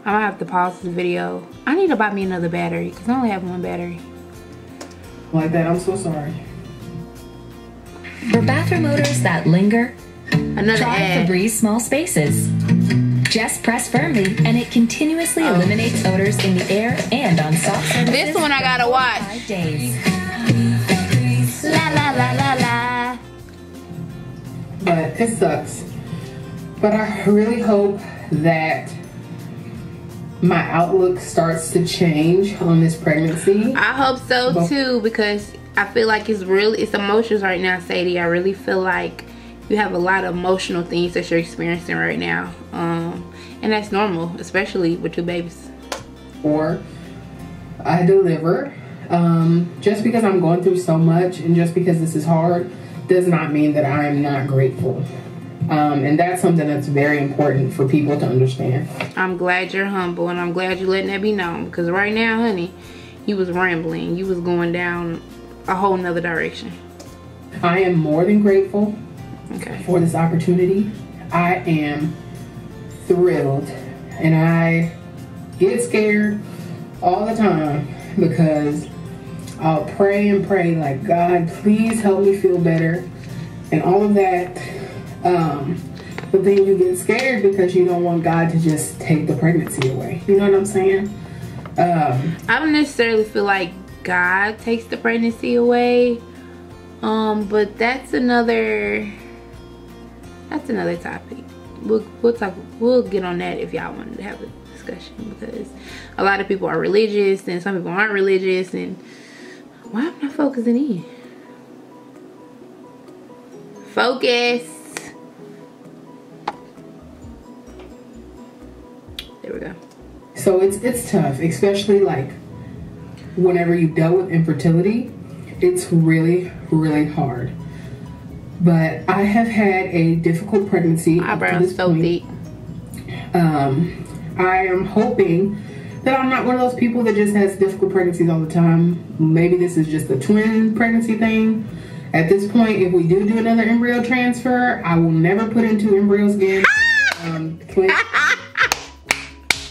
I'm gonna have to pause this video. I need to buy me another battery because I only have one battery. Like that, I'm so sorry. For bathroom odors that linger, another try ad. Febreze Small Spaces. Just press firmly and it continuously eliminates odors in the air and on soft surfaces. This one I gotta watch. 5 days. La la la la la. But it sucks. But I really hope that my outlook starts to change on this pregnancy. I hope so too, because I feel like it's emotions right now, Sadie. I really feel like you have a lot of emotional things that you're experiencing right now, and that's normal, especially with 2 babies. Or I deliver. Just because I'm going through so much and just because this is hard does not mean that I am not grateful. And that's something that's very important for people to understand. I'm glad you're humble, and I'm glad you're letting that be known, because right now, honey, you was rambling. You was going down a whole nother direction. I am more than grateful for this opportunity. I am thrilled and I get scared all the time because I'll pray and pray like, God, please help me feel better and all of that. But then you get scared because you don't want God to just take the pregnancy away. You know what I'm saying? I don't necessarily feel like God takes the pregnancy away. But that's another topic. We'll get on that if y'all wanted to have a discussion, because a lot of people are religious and some people aren't religious, and why am I not focusing in? Focus. There we go. So it's tough, especially like whenever you dealt with infertility. It's really, really hard. But I have had a difficult pregnancy up to this point. Deep. I am hoping that I'm not one of those people that just has difficult pregnancies all the time. Maybe this is just a twin pregnancy thing. At this point, if we do another embryo transfer, I will never put in 2 embryos again. I know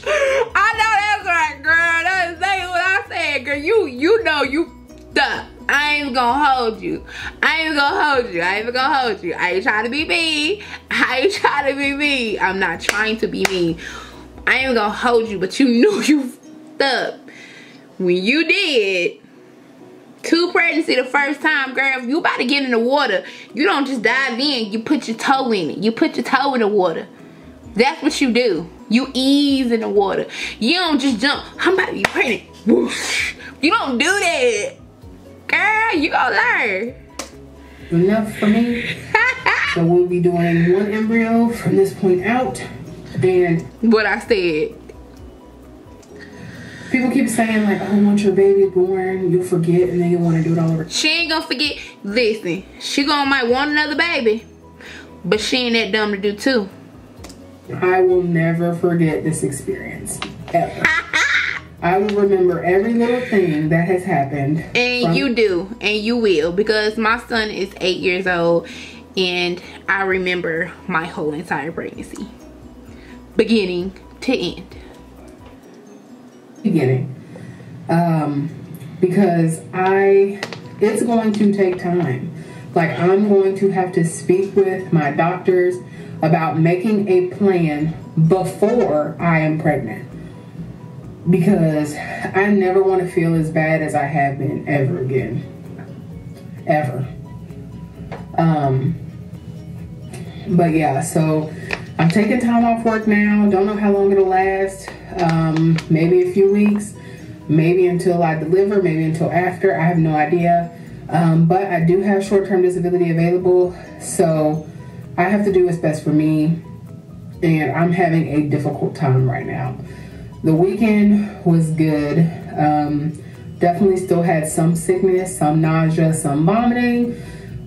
that's right, girl. That's exactly what I said, girl. You know you stuck. I ain't gonna hold you. I ain't trying to be mean. I'm not trying to be mean. I ain't gonna hold you, but you knew you stuck. When you did 2 pregnancy the first time, girl, if you about to get in the water, you don't just dive in. You put your toe in it. You put your toe in the water. That's what you do. You ease in the water. You don't just jump. I'm about to be pregnant. Whoosh. You don't do that. Girl, you gonna learn. Enough for me. So we'll be doing 1 embryo from this point out. And what I said. People keep saying like, oh, once your baby's born, you'll forget and then you want to do it all over. She ain't gonna forget. Listen, she might want another baby, but she ain't that dumb to do 2. I will never forget this experience, ever. I will remember every little thing that has happened. And you do, and you will, because my son is 8 years old, and I remember my whole entire pregnancy, beginning to end. Because it's going to take time. Like, I'm going to have to speak with my doctors about making a plan before I am pregnant, because I never want to feel as bad as I have been ever again, ever. But yeah, so I'm taking time off work now. Don't know how long it'll last. Maybe a few weeks, maybe until I deliver, maybe until after. I have no idea. But I do have short-term disability available, so I have to do what's best for me, and I'm having a difficult time right now. The weekend was good. Definitely still had some sickness, some nausea, some vomiting.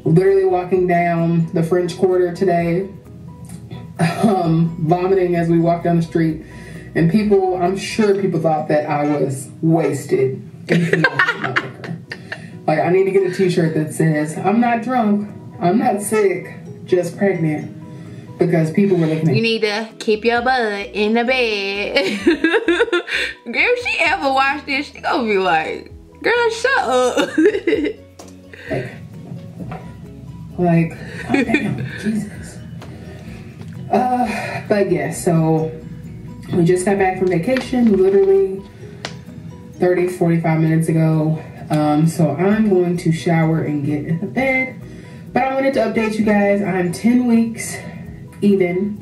Literally walking down the French Quarter today, vomiting as we walked down the street. And people, I'm sure people thought that I was wasted. Like, I need to get a t-shirt that says, I'm not drunk, I'm not sick, just pregnant. Because people were looking at me. You need to keep your butt in the bed. Girl, if she ever watch this, she gonna be like, girl, shut up. Like, oh damn, Jesus. But yeah, so we just got back from vacation, literally 30-45 minutes ago. So I'm going to shower and get in the bed. But I wanted to update you guys. I'm 10 weeks even.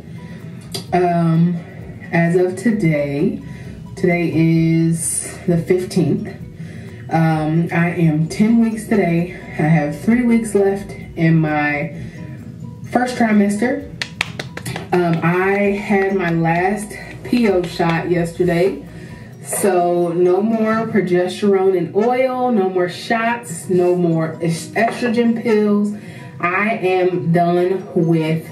As of today. Today is the 15th. I am 10 weeks today. I have 3 weeks left in my first trimester. I had my last PO shot yesterday. So no more progesterone and oil, no more shots, no more estrogen pills. I am done with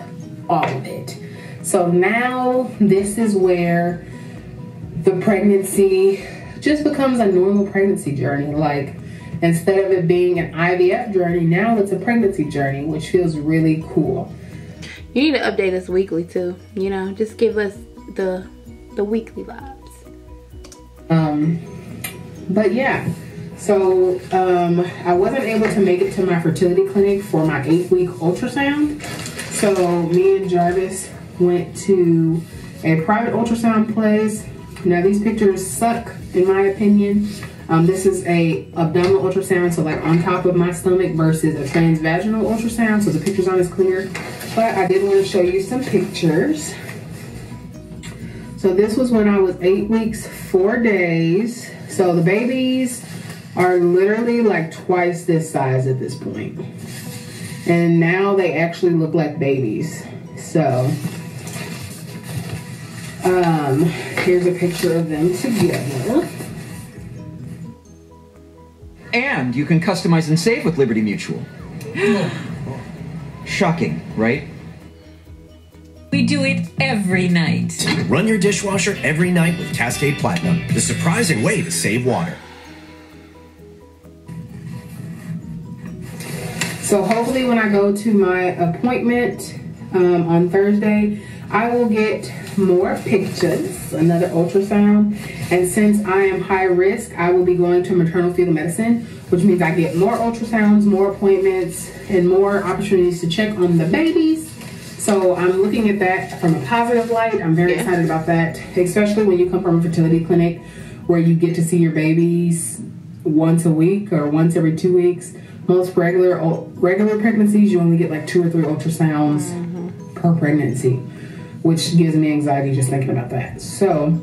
all of it. So now this is where the pregnancy just becomes a normal pregnancy journey. Like, instead of it being an IVF journey, now it's a pregnancy journey, which feels really cool. You need to update us weekly too, you know, just give us the the weekly vibes. But yeah, so I wasn't able to make it to my fertility clinic for my 8-week ultrasound. So me and Jarvis went to a private ultrasound place. Now these pictures suck in my opinion. This is a abdominal ultrasound, so like on top of my stomach, versus a transvaginal ultrasound, so the pictures aren't as clear. But I did want to show you some pictures. So this was when I was 8 weeks, 4 days. So the babies are literally like twice this size at this point. And now they actually look like babies. So, here's a picture of them together. And you can customize and save with Liberty Mutual. Shocking, right? We do it every night. Run your dishwasher every night with Cascade Platinum, the surprising way to save water. So hopefully when I go to my appointment on Thursday, I will get more pictures, another ultrasound. And since I am high risk, I will be going to maternal fetal medicine, which means I get more ultrasounds, more appointments, and more opportunities to check on the babies. So I'm looking at that from a positive light. I'm very excited about that, especially when you come from a fertility clinic where you get to see your babies once a week or once every 2 weeks. Most regular pregnancies, you only get like 2 or 3 ultrasounds per pregnancy, which gives me anxiety just thinking about that. So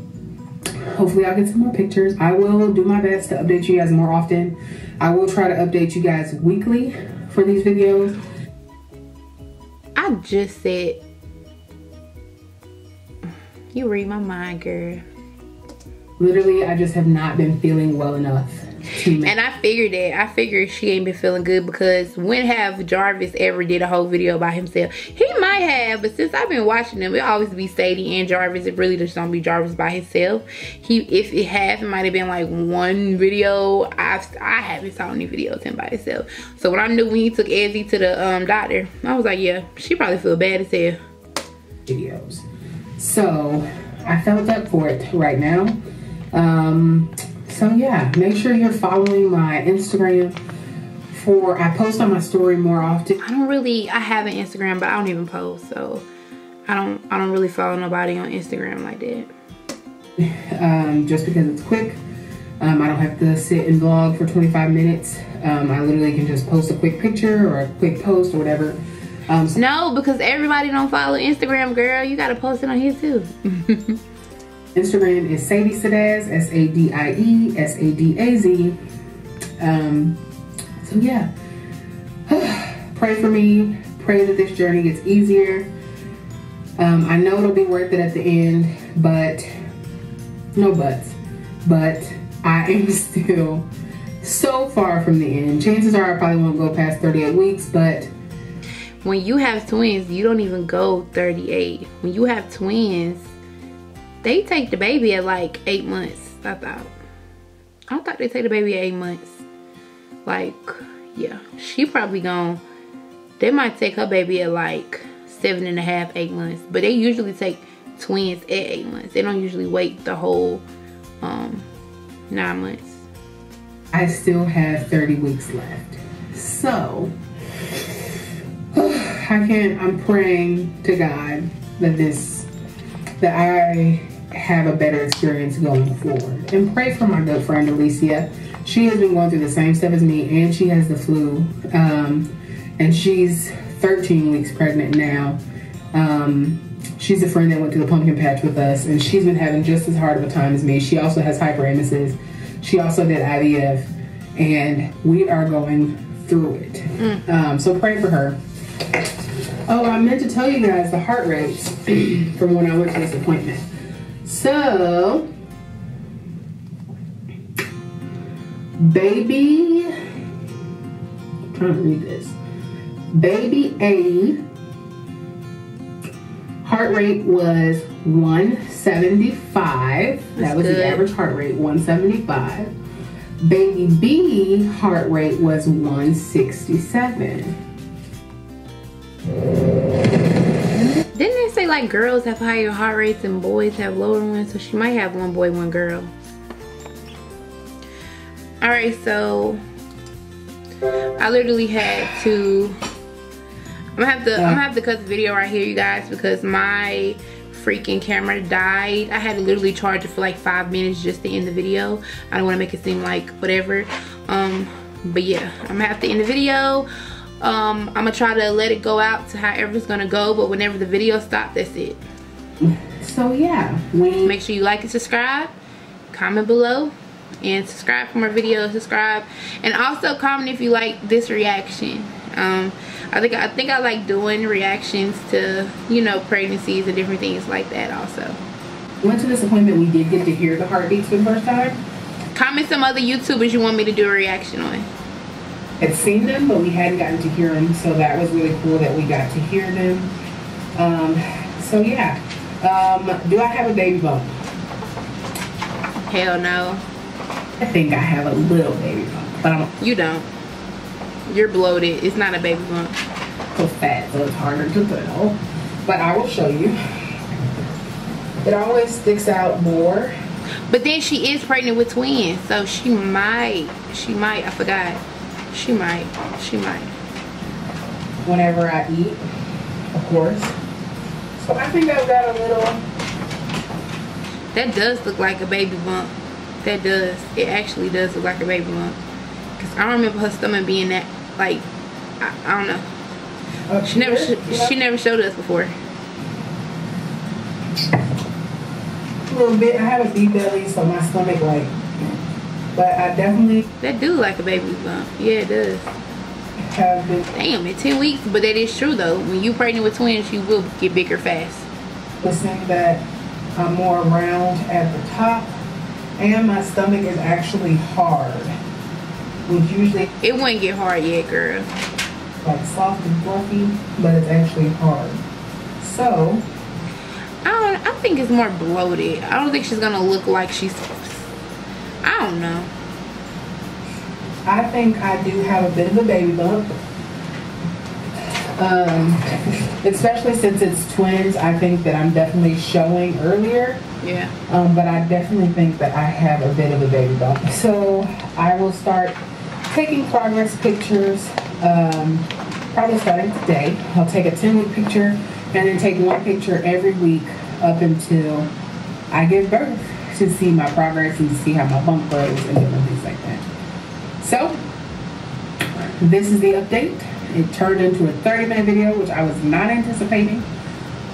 hopefully I'll get some more pictures. I will do my best to update you guys more often. I will try to update you guys weekly for these videos. I just said, you read my mind, girl. Literally, I just have not been feeling well enough to make. And I figured that. I figured she ain't been feeling good, because when have Jarvis ever did a whole video by himself? He might have, but since I've been watching them, it always be Sadie and Jarvis. It really just don't be Jarvis by himself. If it have, it might have been like one video. I haven't saw any videos of him by himself. So when I knew when he took Ezzy to the doctor, I was like, yeah, she probably feel bad as hell. Videos. So I felt up for it right now. So yeah, make sure you're following my Instagram I post on my story more often. I have an Instagram, but I don't even post, so I don't really follow nobody on Instagram like that. Just because it's quick. I don't have to sit and vlog for 25 minutes. I literally can just post a quick picture or a quick post or whatever. No, because everybody don't follow Instagram, girl. You gotta post it on here too. Instagram is Sadie Sadaz, SADIE, SADAZ. So yeah, pray for me. Pray that this journey gets easier. I know it'll be worth it at the end, but no buts. But I am still so far from the end. Chances are I probably won't go past 38 weeks, but when you have twins, you don't even go 38. When you have twins, they take the baby at like 8 months, I thought they take the baby at 8 months. Like, yeah, she probably they might take her baby at like 7.5, 8 months. But they usually take twins at 8 months. They don't usually wait the whole 9 months. I still have 30 weeks left. So, I'm praying to God that I have a better experience going forward. And pray for my good friend Alicia. She has been going through the same stuff as me, and she has the flu. And she's 13 weeks pregnant now. She's a friend that went to the pumpkin patch with us, and she's been having just as hard of a time as me. She also has hyperemesis. She also did IVF, and we are going through it. So pray for her. Oh, I meant to tell you guys the heart rates from when I went to this appointment. So, baby, I'm trying to read this. Baby A, heart rate was 175. That was the average heart rate, 175. Baby B, heart rate was 167. Didn't they say like girls have higher heart rates and boys have lower ones, so she might have one boy, one girl. Alright, so I literally had to I'm gonna have to cut the video right here, you guys, because my freaking camera died. I had to literally charge it for like 5 minutes just to end the video. I don't want to make it seem like whatever. But yeah, I'm gonna have to end the video. I'm gonna try to let it go out to however it's gonna go, but whenever the video stops, that's it. So yeah, make sure you like and subscribe, comment below, and subscribe for more videos. Subscribe, and also comment if you like this reaction. I think I like doing reactions to, you know, pregnancies and different things like that also. Went to this appointment, we did get to hear the heartbeats for the first time. Comment some other YouTubers you want me to do a reaction on. Had seen them, but we hadn't gotten to hear them, so that was really cool that we got to hear them. So yeah, do I have a baby bump? Hell no. I think I have a little baby bump, but I don't. You don't. You're bloated. It's not a baby bump. So fat, so it's harder to tell. But I will show you. It always sticks out more. But then she is pregnant with twins, so she might, I forgot. She might. Whenever I eat, of course. So I think I've got a little. That does look like a baby bump. That does. It actually does look like a baby bump. Because I don't remember her stomach being that, like, I don't know. She never showed us before. A little bit. I have a deep belly, so my stomach, like, but I definitely. That do like a baby bump. Yeah, it does. Have been. Damn, in 10 weeks. But that is true though. When you pregnant with twins, you will get bigger fast. Listening that I'm more round at the top, and my stomach is actually hard. Which usually it wouldn't get hard yet, girl. Like soft and fluffy, but it's actually hard. So I think it's more bloated. I don't think she's gonna look like she's. I don't know. I think I do have a bit of a baby bump. Especially since it's twins, I think that I'm definitely showing earlier. Yeah. But I definitely think that I have a bit of a baby bump. So I will start taking progress pictures, probably starting today. I'll take a 10-week picture and then take one picture every week up until I give birth to see my progress and to see how my bump grows and different things like that. So this is the update. It turned into a 30-minute video, which I was not anticipating.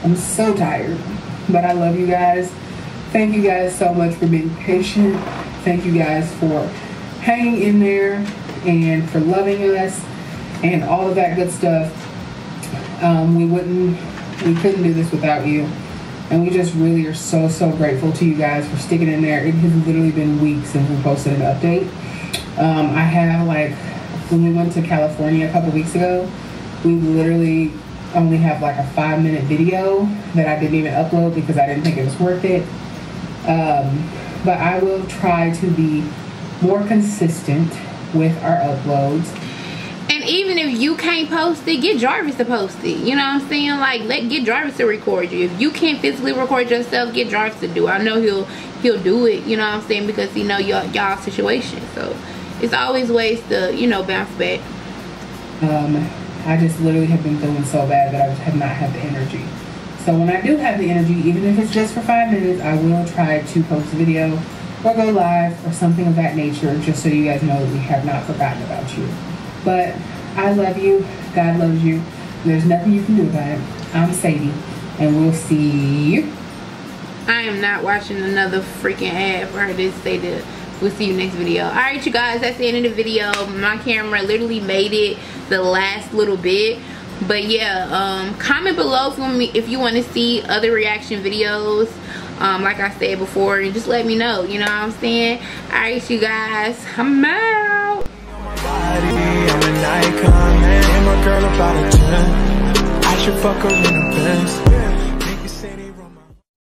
I'm so tired, but I love you guys. Thank you guys so much for being patient. Thank you guys for hanging in there and for loving us and all of that good stuff. We couldn't do this without you. And we just really are so grateful to you guys for sticking in there. It has literally been weeks since we posted an update. I have, like, when we went to California a couple weeks ago, we literally only have like a 5-minute video that I didn't even upload because I didn't think it was worth it. But I will try to be more consistent with our uploads. And even if you can't post it, get Jarvis to post it. You know what I'm saying? Like, get Jarvis to record you. If you can't physically record yourself, get Jarvis to do it. I know he'll do it, you know what I'm saying, because he know y'all situation. So it's always ways to, you know, bounce back. I just literally have been feeling so bad that I just have not had the energy. So when I do have the energy, even if it's just for 5 minutes, I will try to post a video or go live or something of that nature, just so you guys know that we have not forgotten about you. But I love you. God loves you. There's nothing you can do about it. I'm Sadie, and we'll see you. I am not watching another freaking ad for her to say that. We'll see you next video. Alright, you guys, that's the end of the video. My camera literally made it the last little bit. But yeah, comment below if you want to see other reaction videos, like I said before, and just let me know, you know what I'm saying? Alright, you guys, I'm out. I'm an icon, man. My girl about a 10. I should fuck her in a Benz.